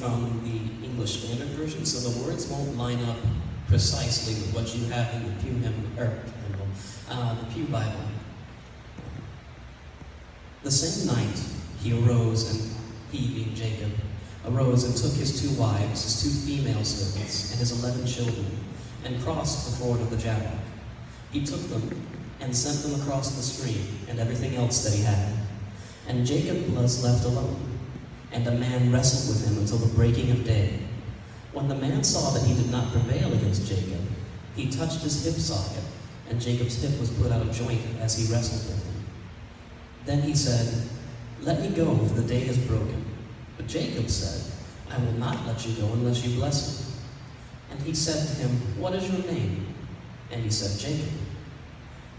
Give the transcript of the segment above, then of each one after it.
from the English Standard Version, so the words won't line up precisely with what you have in the Pew Bible. The same night he arose, and he, being Jacob, arose and took his 2 wives, his 2 female servants, and his 11 children, and crossed the ford of the Jabbok. He took them and sent them across the stream, and everything else that he had. And Jacob was left alone, and a man wrestled with him until the breaking of day. When the man saw that he did not prevail against Jacob, he touched his hip socket, and Jacob's hip was put out of joint as he wrestled with him. Then he said, "Let me go, for the day is broken." But Jacob said, "I will not let you go unless you bless me." And he said to him, "What is your name?" And he said, "Jacob."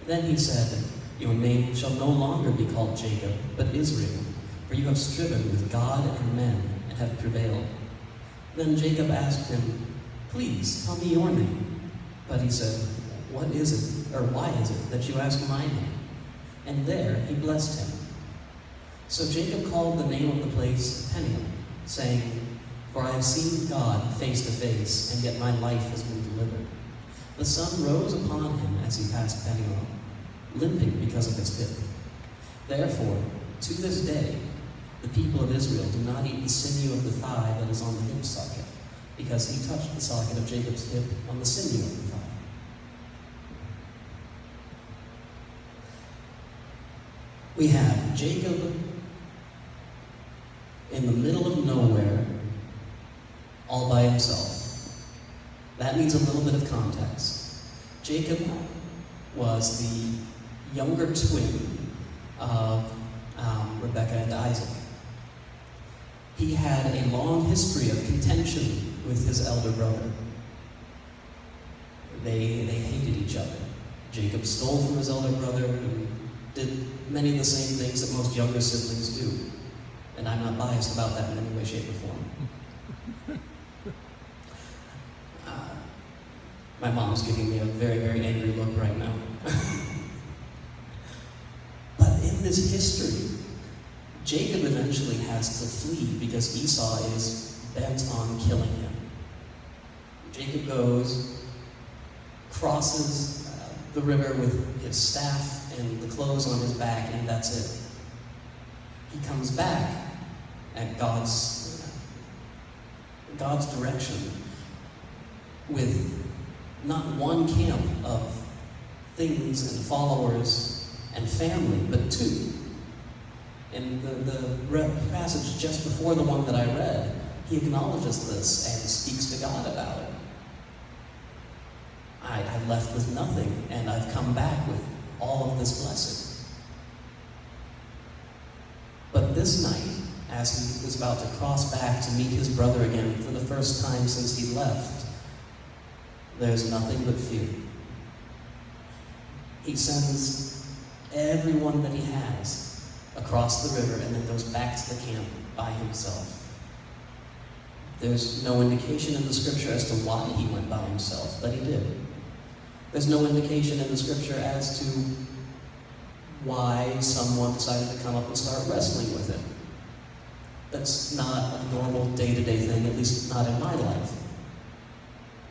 Then he said, "Your name shall no longer be called Jacob, but Israel, for you have striven with God and men, and have prevailed." Then Jacob asked him, "Please, tell me your name." But he said, "Why is it that you ask my name?" And there he blessed him. So Jacob called the name of the place Peniel, saying, "For I have seen God face to face, and yet my life has been delivered." The sun rose upon him as he passed Peniel, limping because of his hip. Therefore, to this day, the people of Israel do not eat the sinew of the thigh that is on the hip socket, because he touched the socket of Jacob's hip on the sinew of the thigh. We have Jacob in the middle of nowhere, all by himself. That needs a little bit of context. Jacob was the younger twin of Rebekah and Isaac. He had a long history of contention with his elder brother. They hated each other. Jacob stole from his elder brother and did many of the same things that most younger siblings do. And I'm not biased about that in any way, shape, or form. My mom's giving me a very, very angry look right now. But in this history, Jacob eventually has to flee because Esau is bent on killing him. Jacob goes, crosses the river with his staff and the clothes on his back, and that's it. He comes back at God's direction with not one camp of things and followers and family, but 2. In the passage just before the one that I read, he acknowledges this and speaks to God about it. I left with nothing, and I've come back with all of this blessing. But this night, as he was about to cross back to meet his brother again for the first time since he left, there's nothing but fear. He sends everyone that he has across the river and then goes back to the camp by himself. There's no indication in the scripture as to why he went by himself, but he did. There's no indication in the scripture as to why someone decided to come up and start wrestling with him. That's not a normal day-to-day thing, at least not in my life.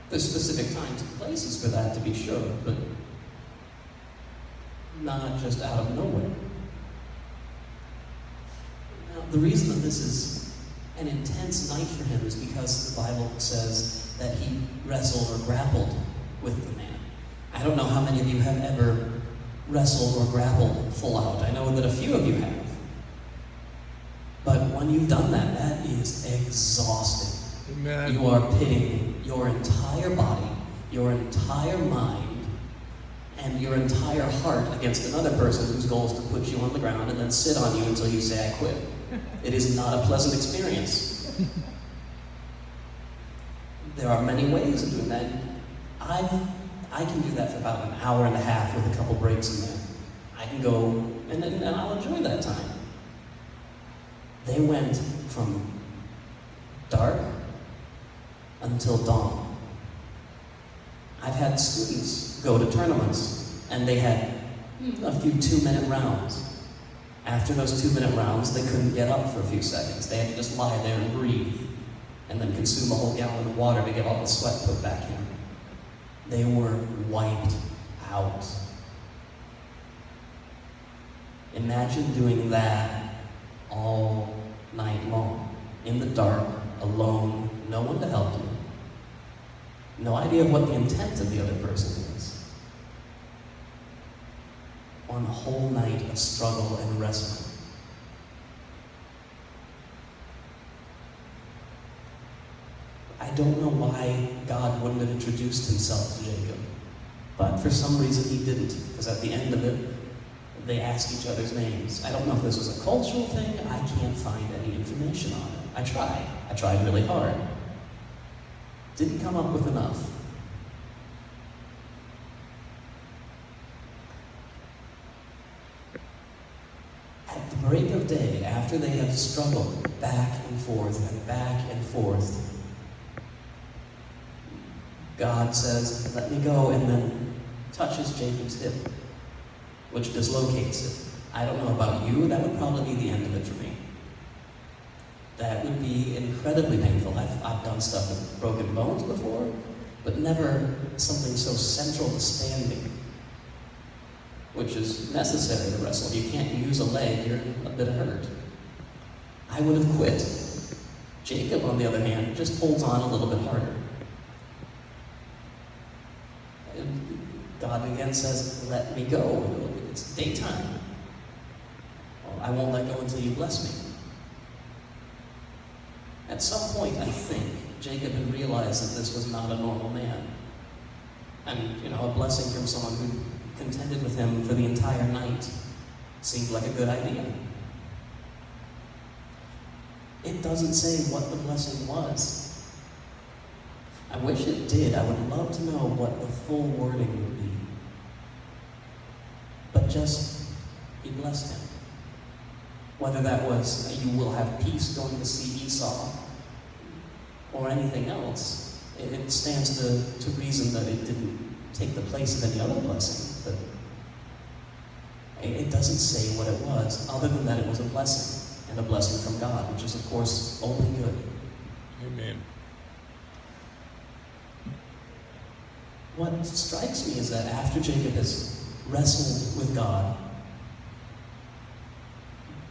There's specific times and places for that, to be sure, but not just out of nowhere. Now, the reason that this is an intense night for him is because the Bible says that he wrestled or grappled with the man. I don't know how many of you have ever wrestled or grappled full out. I know that a few of you have. But when you've done that, that is exhausting. Amen. You are pitting your entire body, your entire mind, and your entire heart against another person whose goal is to put you on the ground and then sit on you until you say, "I quit." It is not a pleasant experience. There are many ways of doing that. I can do that for about an hour and a half with a couple breaks in there. I can go, and I'll enjoy that time. They went from dark until dawn. I've had students go to tournaments, and they had a few 2-minute rounds. After those 2-minute rounds, they couldn't get up for a few seconds. They had to just lie there and breathe. And consume a whole gallon of water to get all the sweat put back in. They were wiped out. Imagine doing that all night long, in the dark, alone, no one to help you, no idea what the intent of the other person is. One whole night of struggle and wrestling. I don't know why God wouldn't have introduced himself to Jacob, but for some reason he didn't, because at the end of it, they ask each other's names. I don't know if this was a cultural thing. I can't find any information on it. I tried really hard. Didn't come up with enough. At the break of day, after they have struggled back and forth and back and forth, God says, let me go, and then touches Jacob's hip, which dislocates it. I don't know about you, that would probably be the end of it for me. That would be incredibly painful. I've done stuff with broken bones before, but never something so central to standing, which is necessary to wrestle. You can't use a leg, you're a bit hurt. I would have quit. Jacob, on the other hand, just holds on a little bit harder. God again says, let me go. It's daytime. Well, I won't let go until you bless me. At some point, I think, Jacob had realized that this was not a normal man. And, a blessing from someone who contended with him for the entire night seemed like a good idea. It doesn't say what the blessing was. I wish it did. I would love to know what the full wording would be. But just, he blessed him. Whether that was, you will have peace going to see Esau, or anything else, it stands to reason that it didn't take the place of any other blessing. But it doesn't say what it was, other than that it was a blessing, and a blessing from God, which is, of course, only good. Amen. What strikes me is that after Jacob has wrestled with God,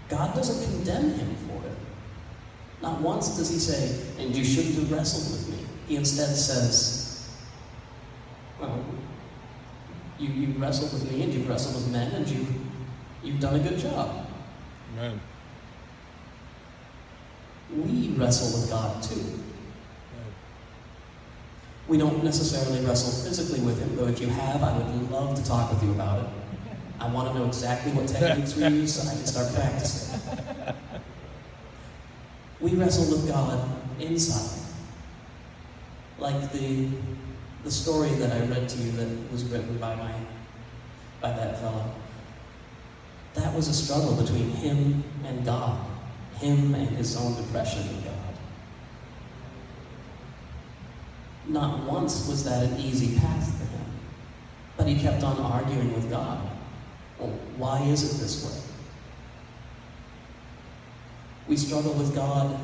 God doesn't condemn him for it. Not once does he say, and you shouldn't have wrestled with me. He instead says, well, you wrestled with me and you've wrestled with men and you've done a good job. Amen. We wrestle with God too. We don't necessarily wrestle physically with him, though if you have, I would love to talk with you about it. I want to know exactly what techniques we use so I can start practicing. We wrestle with God inside. Like the story that I read to you that was written by that fellow. That was a struggle between him and God. Him and his own depression and God. Not once was that an easy path for him. But he kept on arguing with God. Well, why is it this way? We struggle with God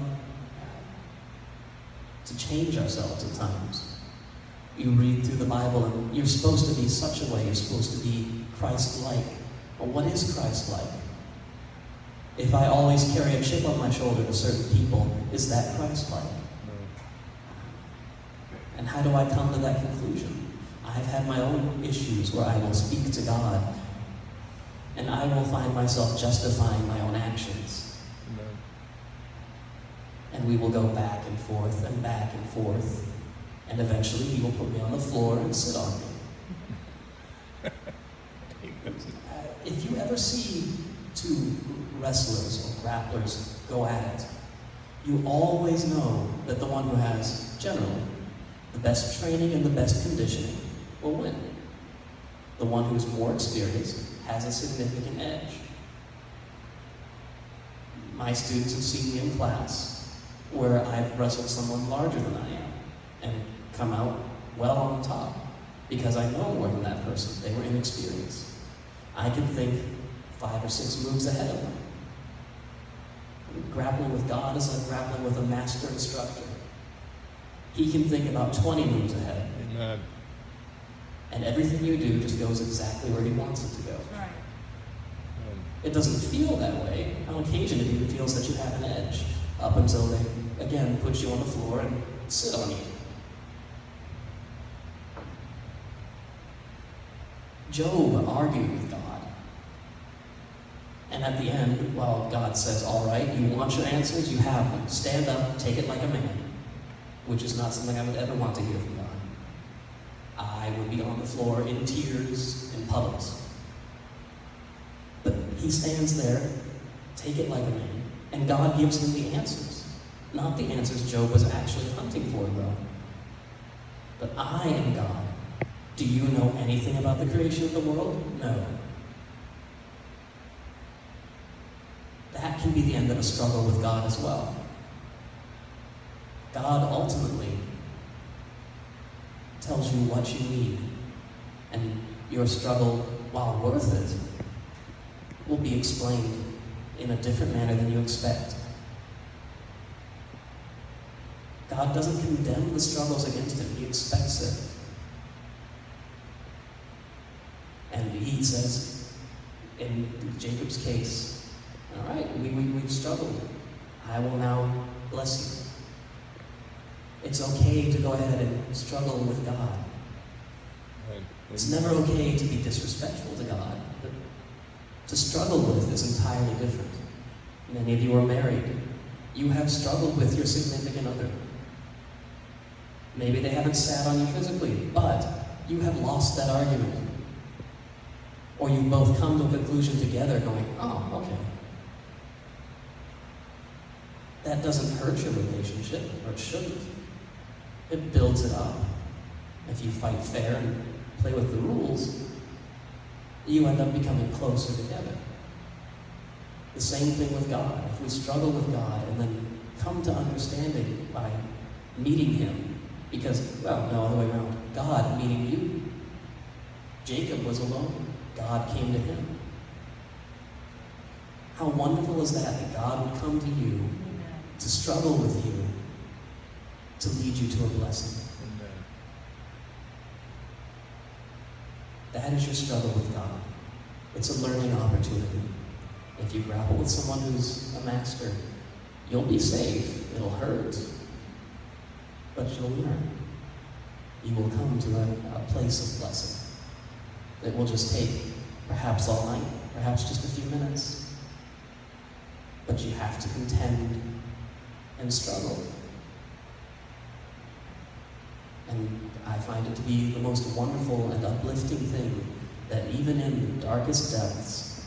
to change ourselves at times. You read through the Bible and you're supposed to be such a way, you're supposed to be Christ-like. Well, what is Christ-like? If I always carry a chip on my shoulder to certain people, is that Christ-like? And how do I come to that conclusion? I've had my own issues where I will speak to God and I will find myself justifying my own actions. Amen. And we will go back and forth and back and forth. And eventually he will put me on the floor and sit on me. If you ever see two wrestlers or grapplers go at it, you always know that the one who has, generally, the best training and the best conditioning will win. The one who's more experienced has a significant edge. My students have seen me in class where I've wrestled someone larger than I am and come out well on top because I know more than that person. They were inexperienced. I can think 5 or 6 moves ahead of them. Grappling with God is like grappling with a master instructor. He can think about 20 moves ahead. Amen. And everything you do just goes exactly where he wants it to go. Right. It doesn't feel that way. On occasion, it even feels that you have an edge, up until they, again, put you on the floor and sit on you. Job argued with God. And at the end, well, God says, all right, you want your answers, you have them. Stand up, take it like a man. Which is not something I would ever want to hear from God. I would be on the floor in tears in puddles. But he stands there, take it like a man, and God gives him the answers. Not the answers Job was actually hunting for, though. But I am God. Do you know anything about the creation of the world? No. That can be the end of a struggle with God as well. God ultimately tells you what you need, and your struggle, while worth it, will be explained in a different manner than you expect. God doesn't condemn the struggles against him, he expects it. And he says, in Jacob's case, all right, we've struggled. I will now bless you. It's okay to go ahead and struggle with God. Right. It's never okay to be disrespectful to God, but to struggle with is entirely different. Many of you are married. You have struggled with your significant other. Maybe they haven't sat on you physically, but you have lost that argument. Or you've both come to a conclusion together going, oh, okay. That doesn't hurt your relationship, or it shouldn't. It builds it up. If you fight fair and play with the rules, you end up becoming closer together. The same thing with God. If we struggle with God and then come to understanding by meeting him, because, well, no, other way around, God meeting you. Jacob was alone. God came to him. How wonderful is that God would come to you, to struggle with you, to lead you to a blessing. Amen. That is your struggle with God. It's a learning opportunity. If you grapple with someone who's a master, you'll be safe. It'll hurt, but you'll learn. You will come to a place of blessing. It will just take perhaps all night, perhaps just a few minutes. But you have to contend and struggle. And I find it to be the most wonderful and uplifting thing that even in the darkest depths,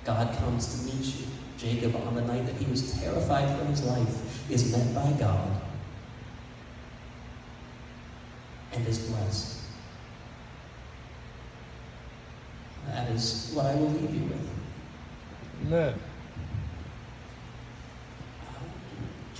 God comes to meet you. Jacob, on the night that he was terrified for his life, is met by God and is blessed. That is what I will leave you with. Amen.